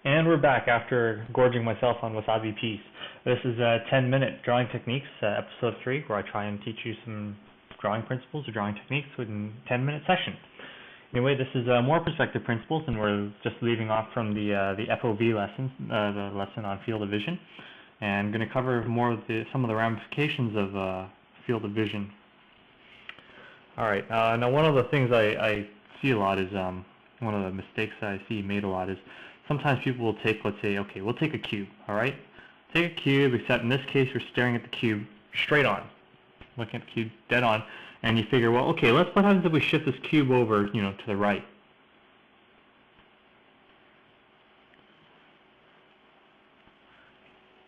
And we're back after gorging myself on wasabi peas. This is 10-minute drawing techniques, episode 3, where I try and teach you some drawing principles or drawing techniques within 10-minute sessions. Anyway, this is more perspective principles, and we're just leaving off from the FOV lesson, the lesson on field of vision, and I'm going to cover more of some of the ramifications of field of vision. All right. Now, one of the things I see a lot is one of the mistakes I see made a lot is sometimes people will take, let's say, okay, we'll take a cube. All right, take a cube. Except in this case, you're staring at the cube straight on, looking at the cube dead on, and you figure, well, okay, what happens if we shift this cube over, to the right?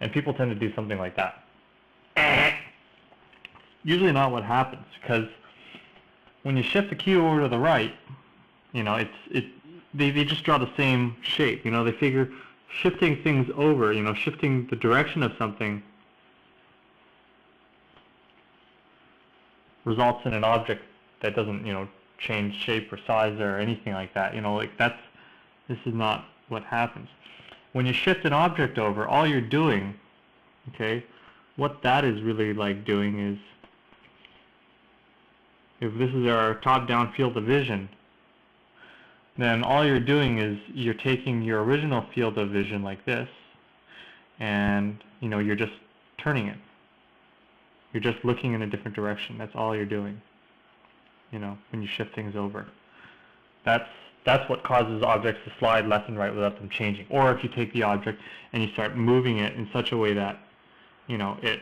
And people tend to do something like that. Usually not what happens, because when you shift the cube over to the right, they just draw the same shape. They figure shifting things over, shifting the direction of something results in an object that doesn't, change shape or size or anything like that. This is not what happens. When you shift an object over, all you're doing, okay, what that is really like doing is, if this is our top-down field of vision, then all you're doing is you're taking your original field of vision like this, and you're just turning it. You're just looking in a different direction. That's all you're doing. When you shift things over, that's what causes objects to slide left and right without them changing. Or if you take the object and you start moving it in such a way that it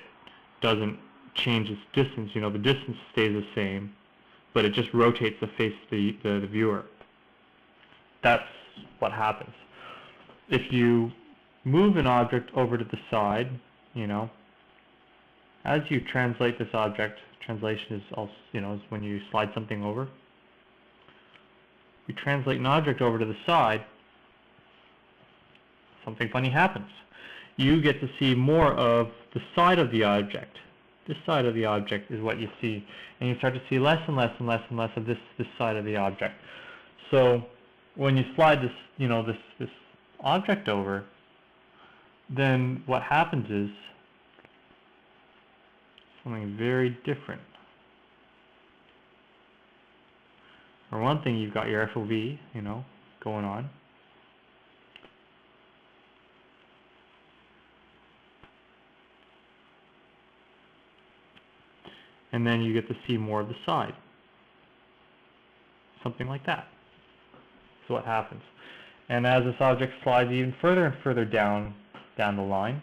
doesn't change its distance. The distance stays the same, but it just rotates the face of the viewer. That's what happens. If you move an object over to the side, as you translate this object, translation is also, is when you slide something over. You translate an object over to the side, something funny happens. You get to see more of the side of the object. This side of the object is what you see, and you start to see less and less and less and less of this side of the object. So when you slide this, this object over, then what happens is something very different. For one thing, you've got your FOV, going on. And then you get to see more of the side. Something like that. So what happens? And as this object slides even further and further down the line,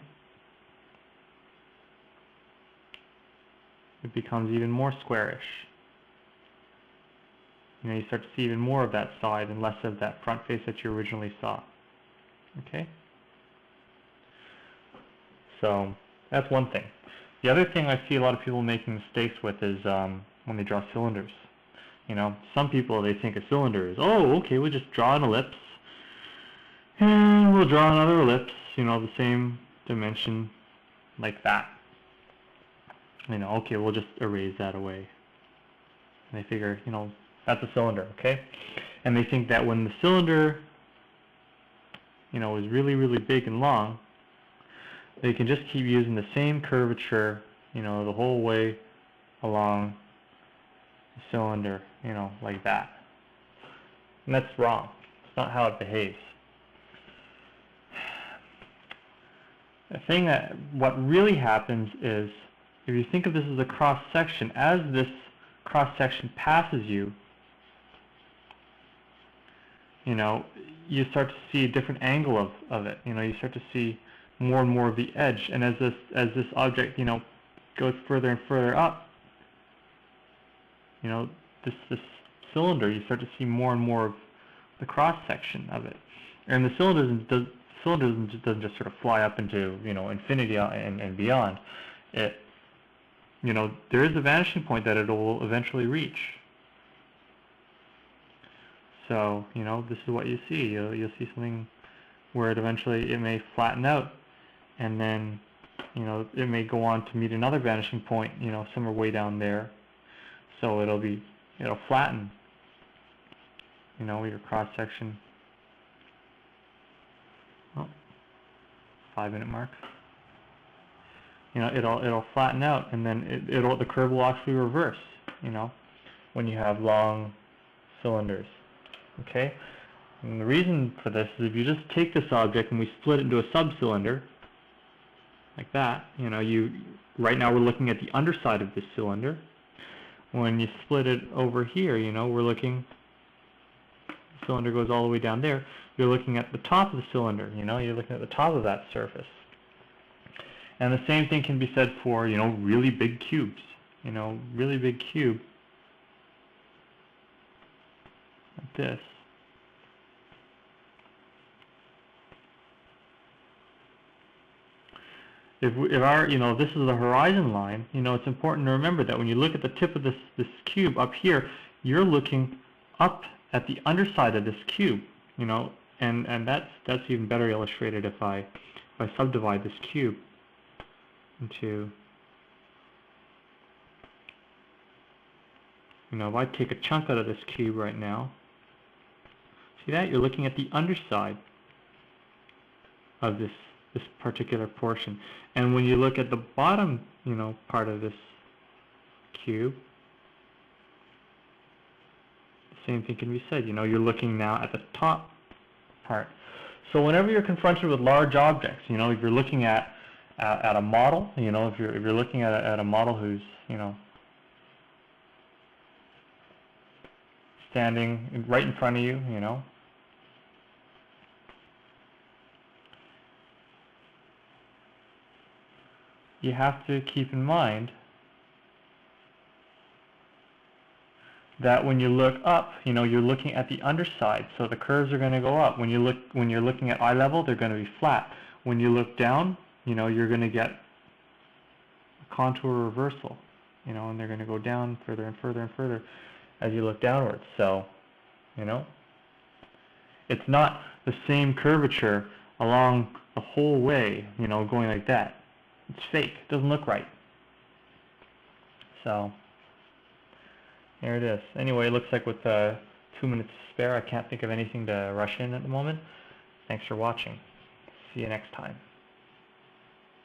it becomes even more squarish. You start to see even more of that side and less of that front face that you originally saw. Okay? So that's one thing. The other thing I see a lot of people making mistakes with is when they draw cylinders. Some people, they think a cylinder is, oh, okay, we'll just draw an ellipse, and we'll draw another ellipse, the same dimension like that. Okay, we'll just erase that away. And they figure, that's a cylinder, okay? And they think that when the cylinder, is really, really big and long, they can just keep using the same curvature, the whole way along the cylinder, like that. And that's wrong. It's not how it behaves. The thing what really happens is, if you think of this as a cross-section, as this cross-section passes you, you start to see a different angle of it. You start to see more and more of the edge, and as this object, goes further and further up, this cylinder, you start to see more and more of the cross-section of it. And the cylinder doesn't just sort of fly up into, infinity and beyond. There is a vanishing point that it will eventually reach. So, this is what you see. You'll see something where it may flatten out, and then, it may go on to meet another vanishing point, somewhere way down there. So it'll flatten, your cross section. Oh, 5-minute mark. You know, it'll flatten out, and then the curve will actually reverse. You know, when you have long cylinders. Okay, and the reason for this is if you just take this object and we split it into a sub-cylinder, like that. You know, right now we're looking at the underside of this cylinder. When you split it over here, you know, the cylinder goes all the way down there. You're looking at the top of the cylinder. You know, you're looking at the top of that surface. And the same thing can be said for, you know, really big cubes. You know, really big cube like this. If you know, this is the horizon line, you know, it's important to remember that when you look at the tip of this cube up here, you're looking up at the underside of this cube, you know, and that's even better illustrated if I subdivide this cube into, you know, if I take a chunk out of this cube right now, see that? You're looking at the underside of this particular portion. And when you look at the bottom, you know, part of this cube, the same thing can be said. You know, you're looking now at the top part. So whenever you're confronted with large objects, you know, if you're looking at a model, you know, if you're looking at a model who's, you know, standing right in front of you, you know, you have to keep in mind that when you look up, you know, you're looking at the underside, so the curves are going to go up. When you're looking at eye level, they're going to be flat. When you look down, you know, you're going to get a contour reversal, you know, and they're going to go down further and further and further as you look downwards. So, you know, it's not the same curvature along the whole way, you know, going like that. It's fake. It doesn't look right. So, there it is. Anyway, it looks like with 2 minutes to spare, I can't think of anything to rush in at the moment. Thanks for watching. See you next time.